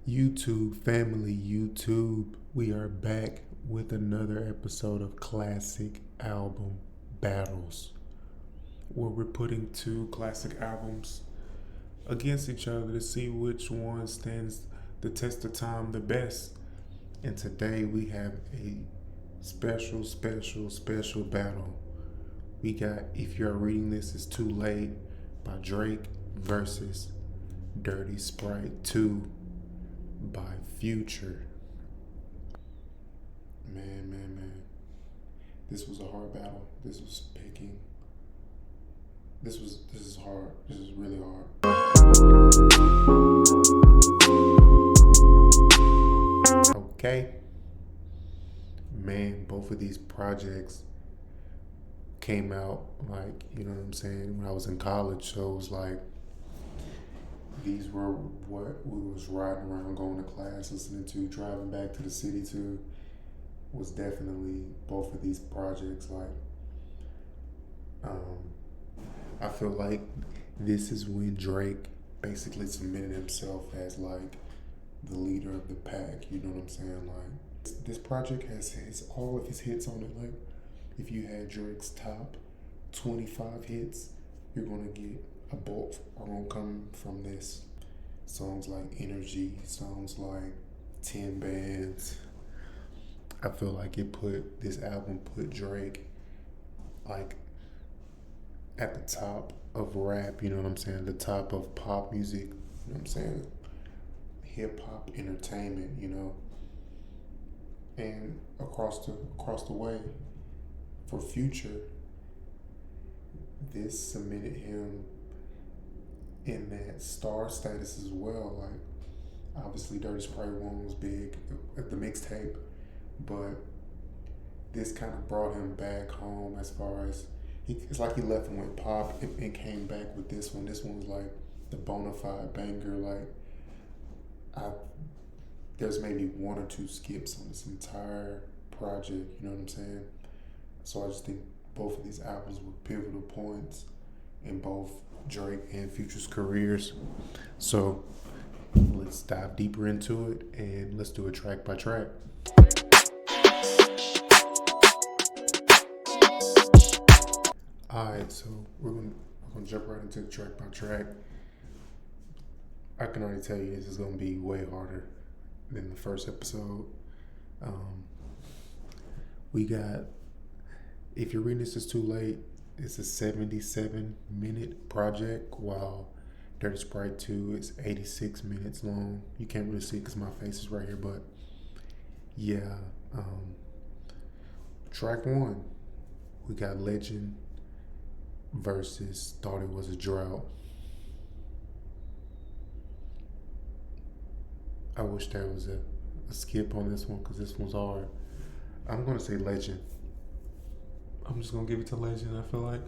YouTube family, YouTube, we are back with another episode of Classic Album Battles, where we're putting two classic albums against each other to see which one stands the test of time the best. And today we have a special battle. We got If You're Reading This It's Too Late by Drake versus Dirty Sprite 2 by Future. Man. This was a hard battle. This was picking. This is hard. This is really hard. Okay. Man, both of these projects came out like, you know what I'm saying, when I was in college. So it was like these were what we was riding around, going to class, listening to, driving back to the city to. Was definitely both of these projects like I feel like this is when Drake basically cemented himself as like the leader of the pack, you know what I'm saying? Like this project has all of his hits on it. Like if you had Drake's top 25 hits, you're gonna get a bulk are gonna come from this. Songs like Energy, songs like 10 Bands. I feel like this album put Drake like at the top of rap, you know what I'm saying? The top of pop music, you know what I'm saying? Hip hop entertainment, you know. And across the way for Future, this cemented him in that star status as well. Like obviously Dirty Sprite 1 was big at the mixtape, but this kind of brought him back home as far as it's like he left and went pop and came back with this one. This one was like the bona fide banger. Like I there's maybe one or two skips on this entire project, you know what I'm saying? So I just think both of these albums were pivotal points in both Drake and Future's careers. So let's dive deeper into it and let's do it track by track. Alright, so we're gonna jump right into the track by track. I can already tell you this is gonna be way harder than the first episode. Um, we got If You're Reading This Is Too Late. It's a 77-minute project, while Dirty Sprite 2 is 86 minutes long. You can't really see it because my face is right here, but yeah. Track 1, we got Legend versus Thought It Was a Drought. I wish there was a skip on this one because this one's hard. I'm going to say Legend. I'm just going to give it to Legend, I feel like.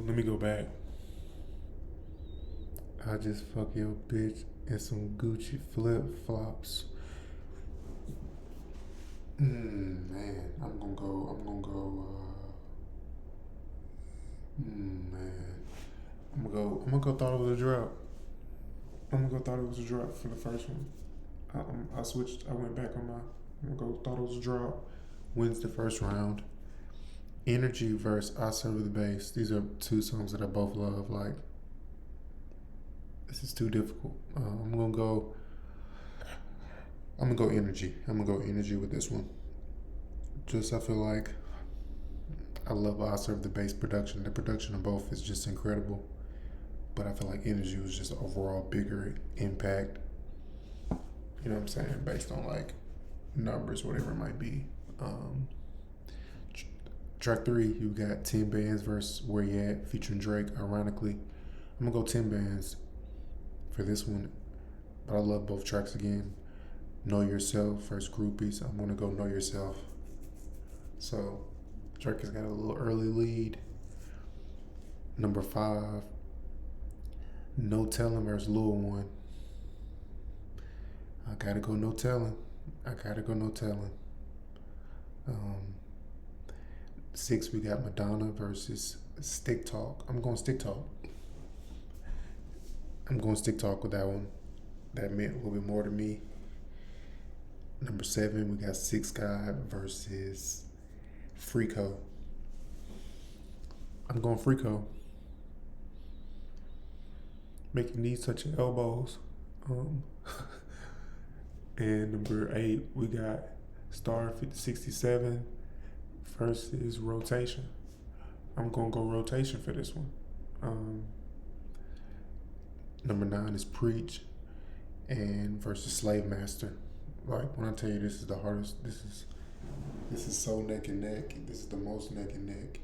Let me go back. I just fuck your bitch in some Gucci flip flops. Man, I'm gonna go. Man, I'm gonna go. Thought It Was a Drought. I'm gonna go. Thought It Was a Drought for the first one. I switched. I went back on my. I'm gonna go. Thought It Was a Drought. Wins the first round. Energy versus I Serve the Bass. These are two songs that I both love. Like, this is too difficult. I'm gonna go Energy. I'm gonna go Energy with this one. Just I feel like I love I Serve the Bass production. The production of both is just incredible. But I feel like Energy was just overall bigger impact. You know what I'm saying? Based on like numbers, whatever it might be. Track 3, you got 10 Bands versus Where You At featuring Drake. Ironically, I'm gonna go 10 Bands for this one, but I love both tracks again. Know Yourself versus Groupies. I'm gonna go Know Yourself. So Drake has got a little early lead. Number 5, No Telling versus Lil One. I gotta go No Telling. 6, we got Madonna versus Stick Talk. I'm going Stick Talk. I'm going to stick talk with that one. That meant a little bit more to me. Number 7, we got Six God versus Freako. I'm going Freako. Making knees touch your elbows. Um, and number 8, we got Star 5067 versus Rotation. I'm going to go Rotation for this one. Number 9 is Preach and versus Slave Master. Like, when I tell you this is the hardest, this is so neck and neck. This is the most neck and neck.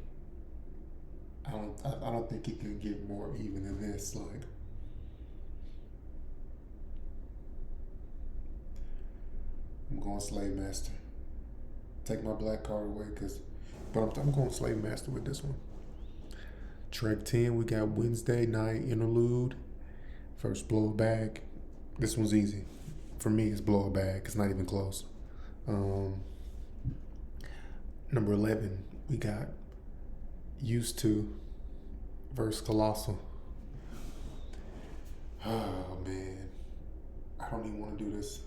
I don't think it can get more even than this. Like, I'm going Slave Master. Take my black card away, but I'm going Slave Master with this one. Track 10, we got Wednesday Night Interlude. First, Blow a Bag. This one's easy. For me, it's Blow a Bag. It's not even close. Number 11, we got Used To versus Colossal. Oh, man. I don't even want to do this.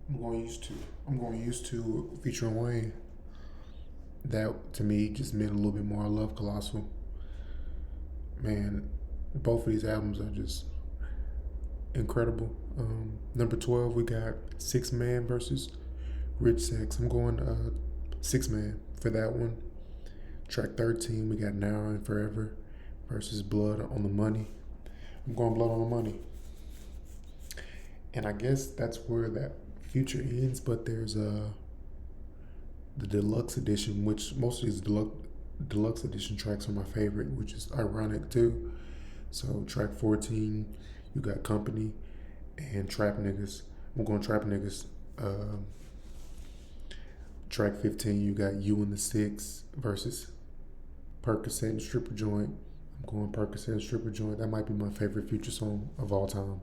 I'm going Used To featuring Wayne. That, to me, just meant a little bit more. I love Colossal. Man, both of these albums are just incredible. Number 12, we got 6 Man versus Rich Sex. I'm going 6 Man for that one. Track 13, we got Now and Forever versus Blood on the Money. I'm going Blood on the Money. And I guess that's where that Future ends, but there's the deluxe edition, which most of these deluxe edition tracks are my favorite, which is ironic too. So track 14, you got Company and Trap Niggas. I'm going Trap Niggas. Track 15, you got You and the Six versus Percocet and Stripper Joint. I'm going Percocet and Stripper Joint. That might be my favorite Future song of all time.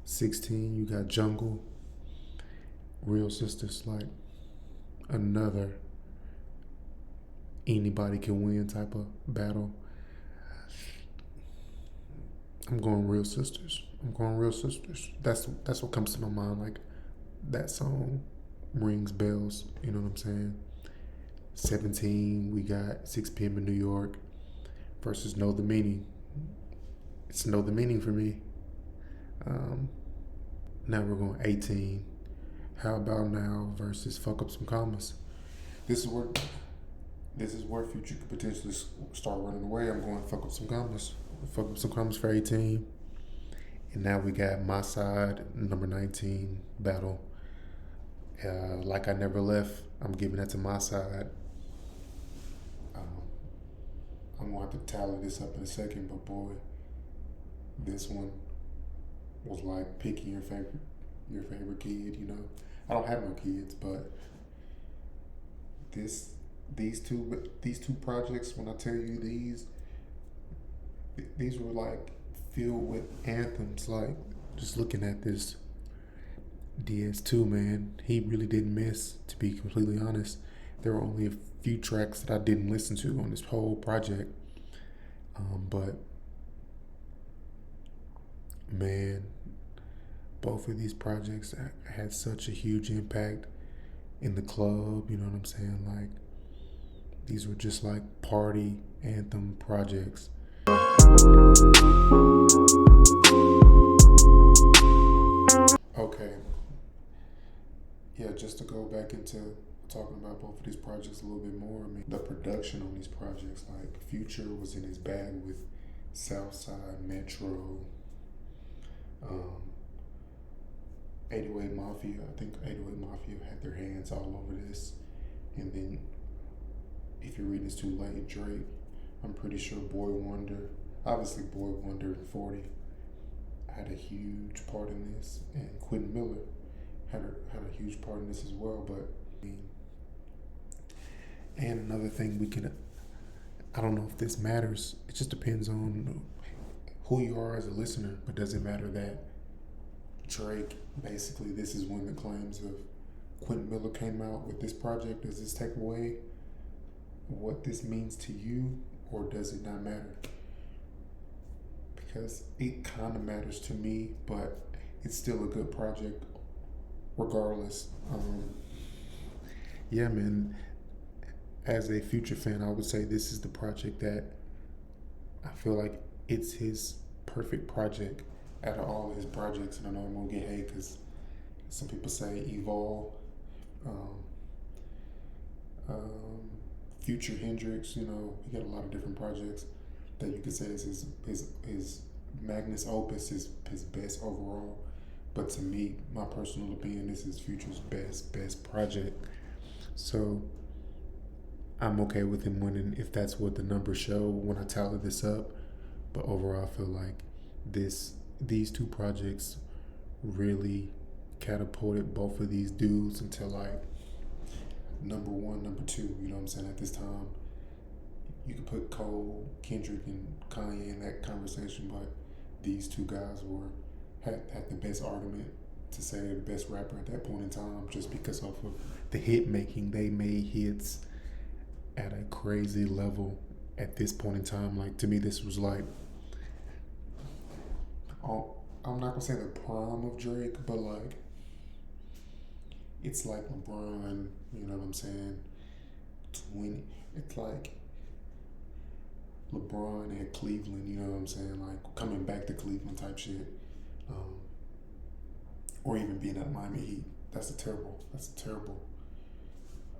16, you got Jungle, Real Sisters, like another anybody can win type of battle. I'm going Real Sisters. That's what comes to my mind. Like, that song rings bells. You know what I'm saying? 17, we got 6 p.m. in New York versus Know the Meaning. It's Know the Meaning for me. Now we're going 18. How About Now versus Fuck Up Some Commas. This is where Future could potentially start running away. I'm going Fuck Up Some Commas. Fuck Up Some Commas for 18. And now we got My Side, number 19, battle. Like I Never Left, I'm giving that to My Side. I'm going to have to tally this up in a second, but boy, this one was like picking your favorite kid, you know. I don't have no kids, but these two projects, when I tell you these were like filled with anthems. Like, just looking at this DS2, man, he really didn't miss, to be completely honest. There were only a few tracks that I didn't listen to on this whole project. But man, both of these projects had such a huge impact in the club, you know what I'm saying? Like, these were just like party anthem projects. Okay. Yeah, just to go back into talking about both of these projects a little bit more, I mean, the production on these projects, like, Future was in his bag with Southside, Metro, 808 Mafia. I think 808 Mafia had their hands all over this. And then, if you're reading this too late, Drake, I'm pretty sure Boy Wonder, obviously Boy Wonder and 40 had a huge part in this, and Quentin Miller had a huge part in this as well. But, and another thing I don't know if this matters, it just depends on who you are as a listener, but does it matter that Drake, basically, this is when the claims of Quentin Miller came out with this project? Does this take away what this means to you or does it not matter? Because it kind of matters to me, but it's still a good project regardless. Yeah, man. As a Future fan, I would say this is the project that I feel like it's his perfect project out of all his projects. And I know I'm gonna get hate because some people say Evolve, um, um, Future Hendrix. You know, he got a lot of different projects that you could say is his magnus opus, his best overall. But to me, my personal opinion, this is Future's best project. So I'm okay with him winning if that's what the numbers show when I tally this up. But overall, I feel like these two projects really catapulted both of these dudes into like number one, number two. You know what I'm saying? At this time, you could put Cole, Kendrick, and Kanye in that conversation, but these two guys had the best argument to say they're the best rapper at that point in time, just because of the hit making. They made hits at a crazy level at this point in time. Like, to me, this was like, I'm not gonna say the prime of Drake, but like, it's like LeBron. You know what I'm saying? It's like LeBron at Cleveland. You know what I'm saying? Like coming back to Cleveland type shit, or even being at Miami Heat. That's a terrible,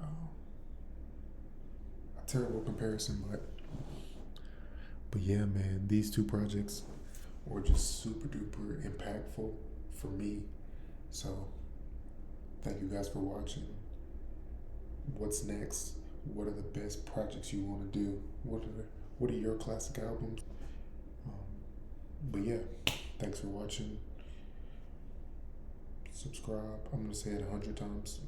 um, a terrible comparison. But yeah, man, these two projects were just super duper impactful for me. So thank you guys for watching. What's next? What are the best projects you want to do? What are your classic albums? Um, but yeah, thanks for watching. Subscribe. I'm gonna say it 100 times.